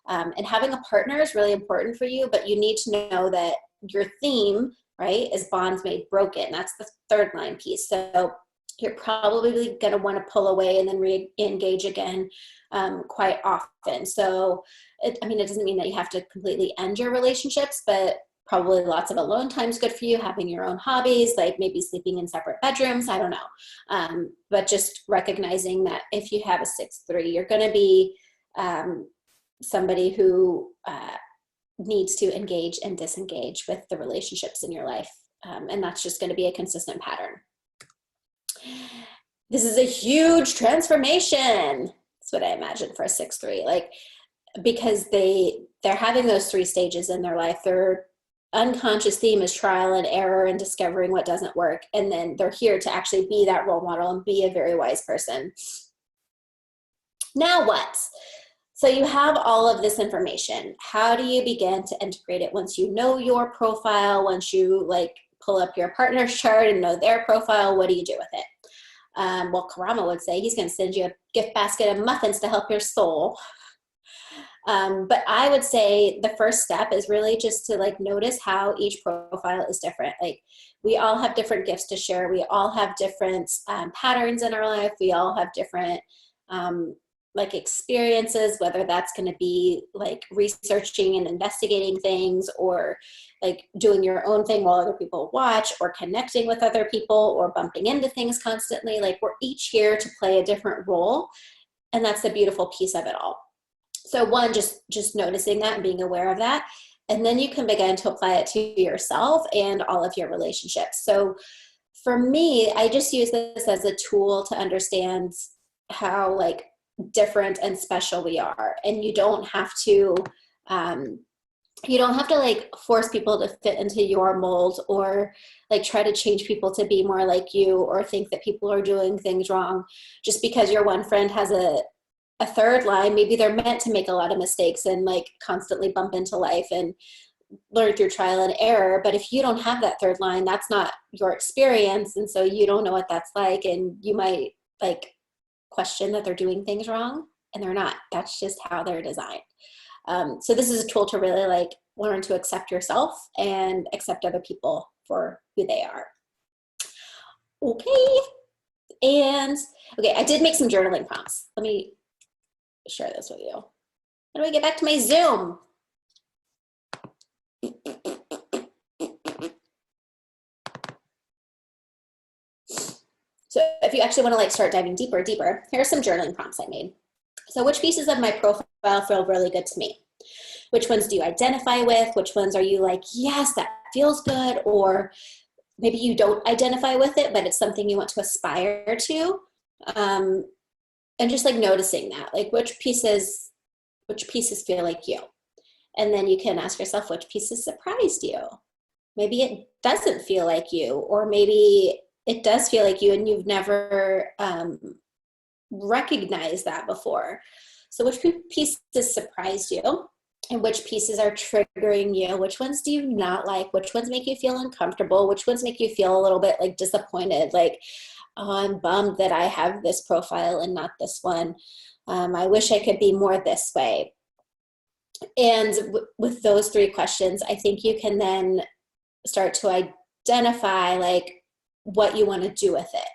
And having a partner is really important for you, but you need to know that your theme, right, is bonds made broken. That's the third line piece. So you're probably going to want to pull away and then re-engage again quite often. So, it doesn't mean that you have to completely end your relationships, but probably lots of alone time is good for you, having your own hobbies, like maybe sleeping in separate bedrooms, I don't know. But just recognizing that if you have a 6-3, you're going to be somebody who needs to engage and disengage with the relationships in your life. And that's just going to be a consistent pattern. This is a huge transformation. That's what I imagine for a 6-3, like, because they're having those 3 stages in their life. Their unconscious theme is trial and error and discovering what doesn't work. And then they're here to actually be that role model and be a very wise person. Now what? So you have all of this information. How do you begin to integrate it once you know your profile, once you like pull up your partner's chart and know their profile? What do you do with it? Well, Karama would say he's going to send you a gift basket of muffins to help your soul. But I would say the first step is really just to like notice how each profile is different. Like we all have different gifts to share. We all have different patterns in our life. We all have different like experiences, whether that's going to be like researching and investigating things, or like doing your own thing while other people watch, or connecting with other people, or bumping into things constantly. Like we're each here to play a different role. And that's the beautiful piece of it all. So one, just noticing that and being aware of that. And then you can begin to apply it to yourself and all of your relationships. So for me, I just use this as a tool to understand how like different and special we are. And you don't have to like force people to fit into your mold, or like try to change people to be more like you, or think that people are doing things wrong just because your one friend has a third line. Maybe they're meant to make a lot of mistakes and like constantly bump into life and learn through trial and error. But if you don't have that third line, that's not your experience. And so you don't know what that's like. And you might like question that they're doing things wrong, and they're not. That's just how they're designed. So this is a tool to really like learn to accept yourself and accept other people for who they are. Okay. And okay, I did make some journaling prompts. Let me share this with you. How do I get back to my Zoom? So if you actually want to like start diving deeper, here are some journaling prompts I made. So which pieces of my profile feel really good to me? Which ones do you identify with? Which ones are you like, yes, that feels good? Or maybe you don't identify with it, but it's something you want to aspire to. And just like noticing that, like which pieces feel like you. And then you can ask yourself which pieces surprised you. Maybe it doesn't feel like you, or maybe it does feel like you and you've never recognized that before. So which pieces surprised you, and which pieces are triggering you? Which ones do you not like? Which ones make you feel uncomfortable? Which ones make you feel a little bit like disappointed? Like, oh, I'm bummed that I have this profile and not this one. I wish I could be more this way. And with those 3 questions, I think you can then start to identify like what you want to do with it.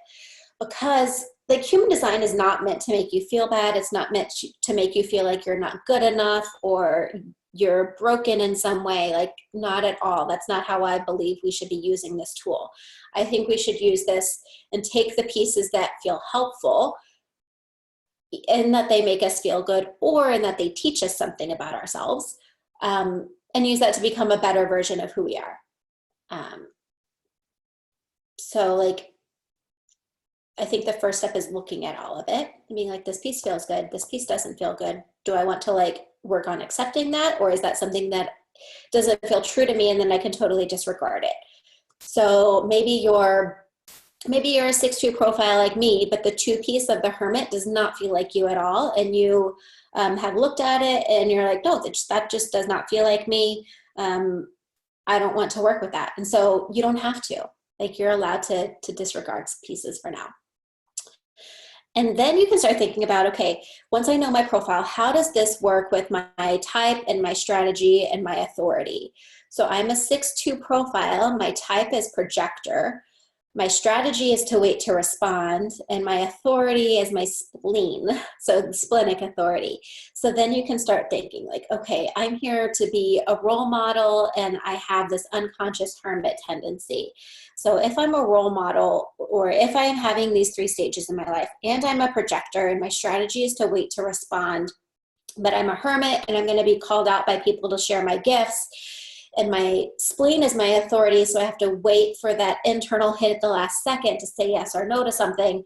Because like human design is not meant to make you feel bad. It's not meant to make you feel like you're not good enough or you're broken in some way. Like not at all. That's not how I believe we should be using this tool. I think we should use this and take the pieces that feel helpful, in that they make us feel good, or in that they teach us something about ourselves, and use that to become a better version of who we are. So like, I think the first step is looking at all of it and being like, this piece feels good, this piece doesn't feel good. Do I want to like work on accepting that? Or is that something that doesn't feel true to me and then I can totally disregard it? So maybe your maybe you're a 6'2" profile like me, but the 2 piece of the Hermit does not feel like you at all. And you have looked at it and you're like, no, that just does not feel like me. I don't want to work with that. And so you don't have to. Like, you're allowed to disregard pieces for now. And then you can start thinking about, okay, once I know my profile, how does this work with my type and my strategy and my authority? So I'm a 6'2" profile. My type is projector. My strategy is to wait to respond, and my authority is my spleen, so the splenic authority. So then you can start thinking like, okay, I'm here to be a role model, and I have this unconscious hermit tendency. So if I'm a role model, or if I am having these 3 stages in my life, and I'm a projector, and my strategy is to wait to respond, but I'm a hermit, and I'm going to be called out by people to share my gifts, and my spleen is my authority, so I have to wait for that internal hit at the last second to say yes or no to something.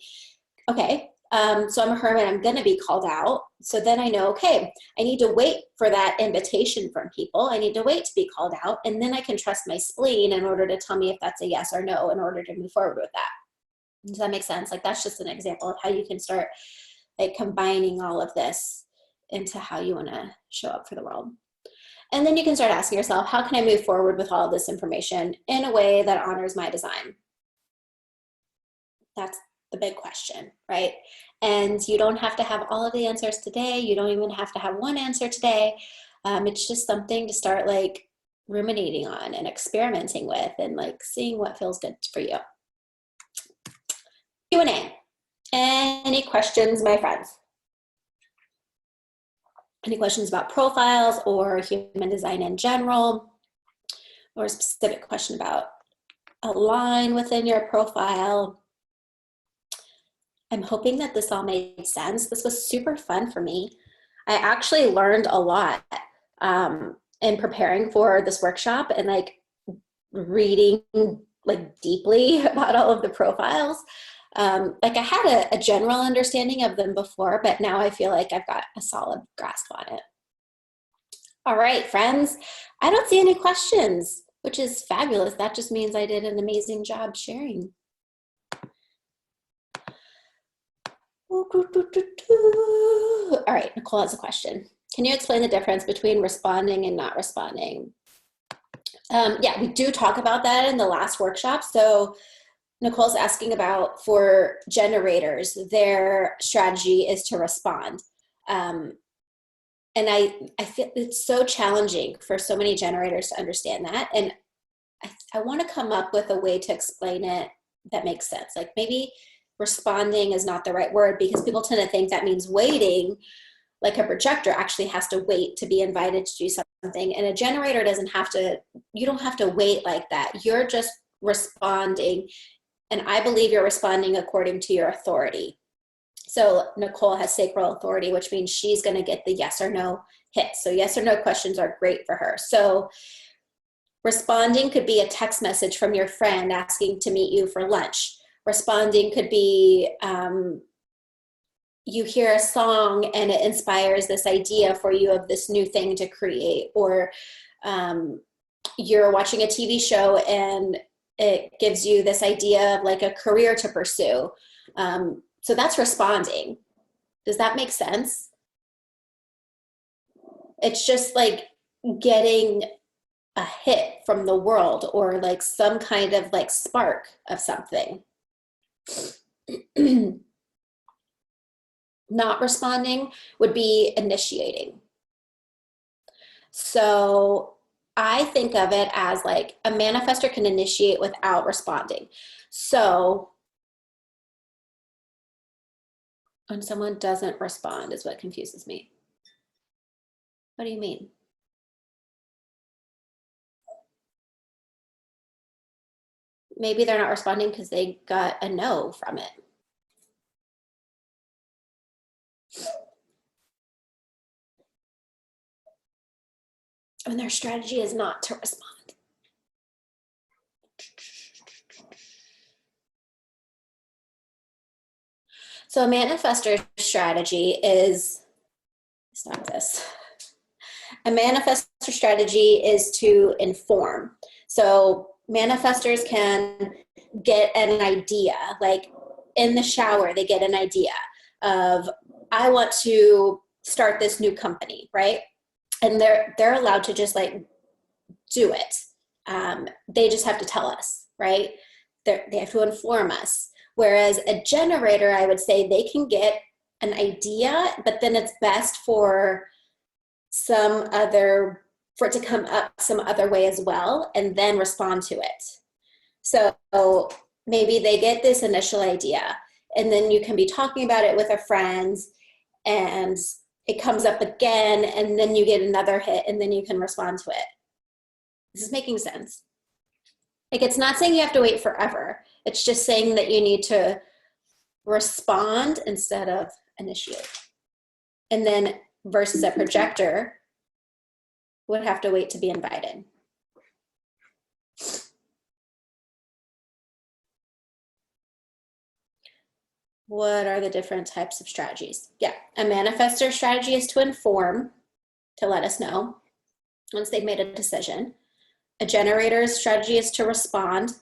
Okay, so I'm a hermit, I'm gonna be called out. So then I know, okay, I need to wait for that invitation from people. I need to wait to be called out, and then I can trust my spleen in order to tell me if that's a yes or no in order to move forward with that. Does that make sense? Like, that's just an example of how you can start like combining all of this into how you wanna show up for the world. And then you can start asking yourself, how can I move forward with all of this information in a way that honors my design? That's the big question, right? And you don't have to have all of the answers today. You don't even have to have one answer today. It's just something to start like ruminating on and experimenting with and like seeing what feels good for you. Q&A. Any questions, my friends? Any questions about profiles or human design in general, or a specific question about a line within your profile? I'm hoping that this all made sense. This was super fun for me. I actually learned a lot in preparing for this workshop and like reading like deeply about all of the profiles. Like, I had a general understanding of them before, but now I feel like I've got a solid grasp on it. All right, friends, I don't see any questions, which is fabulous. That just means I did an amazing job sharing. All right, Nicole has a question. Can you explain the difference between responding and not responding? Yeah, we do talk about that in the last workshop. So Nicole's asking about, for generators, their strategy is to respond. And I feel it's so challenging for so many generators to understand that. And I want to come up with a way to explain it that makes sense. Like, maybe responding is not the right word, because people tend to think that means waiting. Like, a projector actually has to wait to be invited to do something. And a generator doesn't have to, you don't have to wait like that. You're just responding. And I believe you're responding according to your authority. So Nicole has sacral authority, which means she's going to get the yes or no hit. So yes or no questions are great for her. So responding could be a text message from your friend asking to meet you for lunch. Responding could be you hear a song and it inspires this idea for you of this new thing to create. Or you're watching a TV show and it gives you this idea of like a career to pursue. So that's responding. Does that make sense? It's just like getting a hit from the world, or like some kind of like spark of something. Not responding would be initiating. So I think of it as like a manifestor can initiate without responding. So when someone doesn't respond is what confuses me. What do you mean? Maybe they're not responding because they got a no from it. And their strategy is not to respond. So a manifestor strategy is, stop this. A manifestor strategy is to inform. So manifestors can get an idea, like in the shower, they get an idea of, I want to start this new company, right? And they're allowed to just like do it. They just have to tell us, right? They have to inform us. Whereas a generator, I would say they can get an idea, but then it's best for it to come up some other way as well, and then respond to it. So maybe they get this initial idea, and then you can be talking about it with a friend, and it comes up again, and then you get another hit, and then you can respond to it. This is making sense. Like, it's not saying you have to wait forever. It's just saying that you need to respond instead of initiate. And then versus a projector would have to wait to be invited. What are the different types of strategies? Yeah, a manifestor strategy is to inform, to let us know once they've made a decision. A generator's strategy is to respond.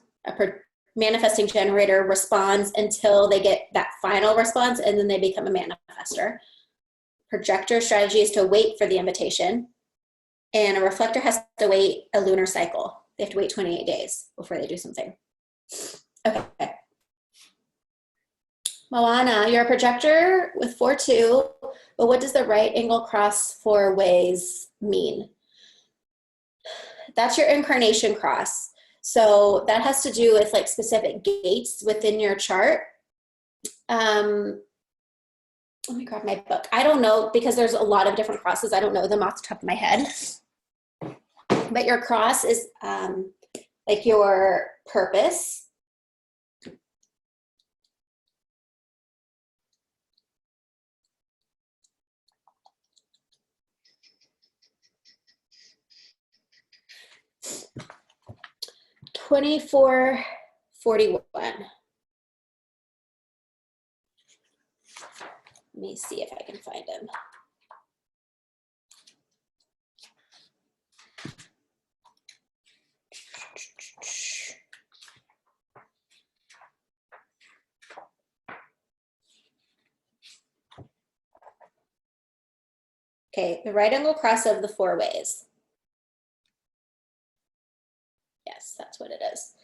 Manifesting generator responds until they get that final response, and then they become a manifestor. Projector strategy is to wait for the invitation, and a reflector has to wait a lunar cycle. They have to wait 28 days before they do something. Okay. Moana, you're a projector with 4-2, but what does the right angle cross 4 ways mean? That's your incarnation cross. So that has to do with like specific gates within your chart. Let me grab my book. I don't know, because there's a lot of different crosses. I don't know them off the top of my head. But your cross is like your purpose. $24.41. Let me see if I can find him. Okay, the right angle cross of the 4 ways. Yes, that's what it is.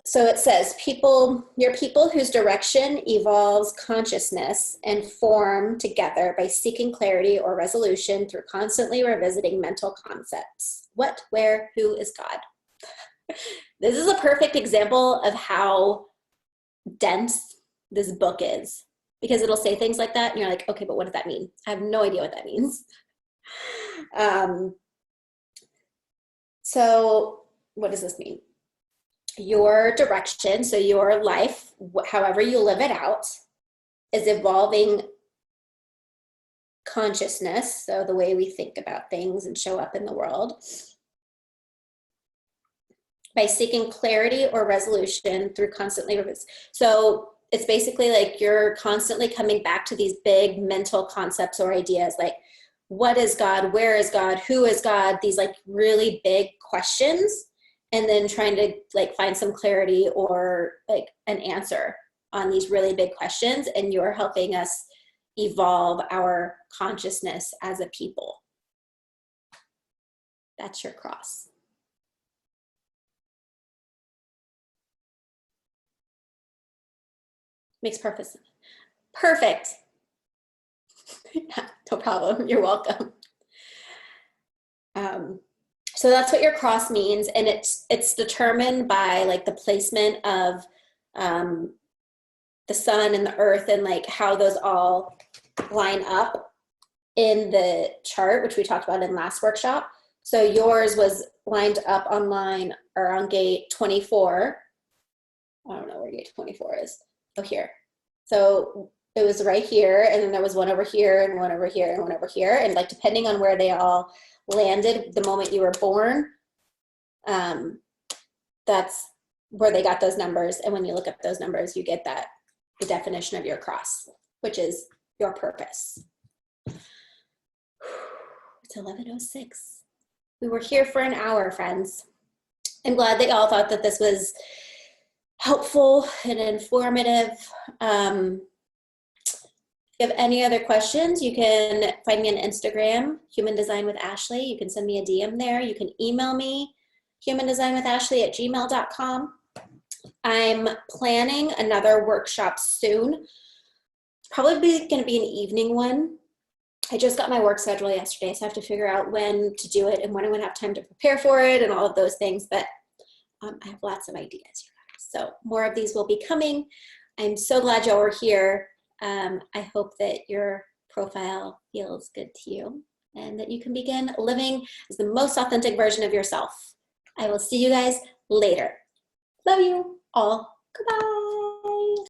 So it says, your people whose direction evolves consciousness and form together by seeking clarity or resolution through constantly revisiting mental concepts. What, where, who is God? This is a perfect example of how dense this book is, because it'll say things like that and you're like, okay, but what does that mean? I have no idea what that means. So what does this mean? Your direction, so your life, however you live it out, is evolving consciousness, so the way we think about things and show up in the world, by seeking clarity or resolution through constantly. So it's basically like you're constantly coming back to these big mental concepts or ideas, like what is God, where is God, who is God, these like really big questions, and then trying to like find some clarity or like an answer on these really big questions. And you're helping us evolve our consciousness as a people. That's your cross. Makes perfect sense. Perfect. Yeah, no problem. You're welcome. So that's what your cross means, and it's determined by like the placement of the sun and the earth and like how those all line up in the chart, which we talked about in last workshop. So yours was lined up on line or on gate 24. I don't know where gate 24 is. Oh, here. So it was right here, and then there was one over here and one over here and one over here, and like depending on where they all landed the moment you were born, that's where they got those numbers. And when you look up those numbers, you get that the definition of your cross, which is your purpose. It's 11:06. We were here for an hour, friends. I'm glad that y'all thought that this was helpful and informative. If you have any other questions, you can find me on Instagram, Human Design with Ashley. You can send me a DM there. You can email me, humandesignwithashley@gmail.com. I'm planning another workshop soon. Probably going to be an evening one. I just got my work schedule yesterday, so I have to figure out when to do it and when I'm going to have time to prepare for it and all of those things. But I have lots of ideas, you guys. So more of these will be coming. I'm so glad y'all were here. I hope that your profile feels good to you and that you can begin living as the most authentic version of yourself. I will see you guys later. Love you all. Goodbye.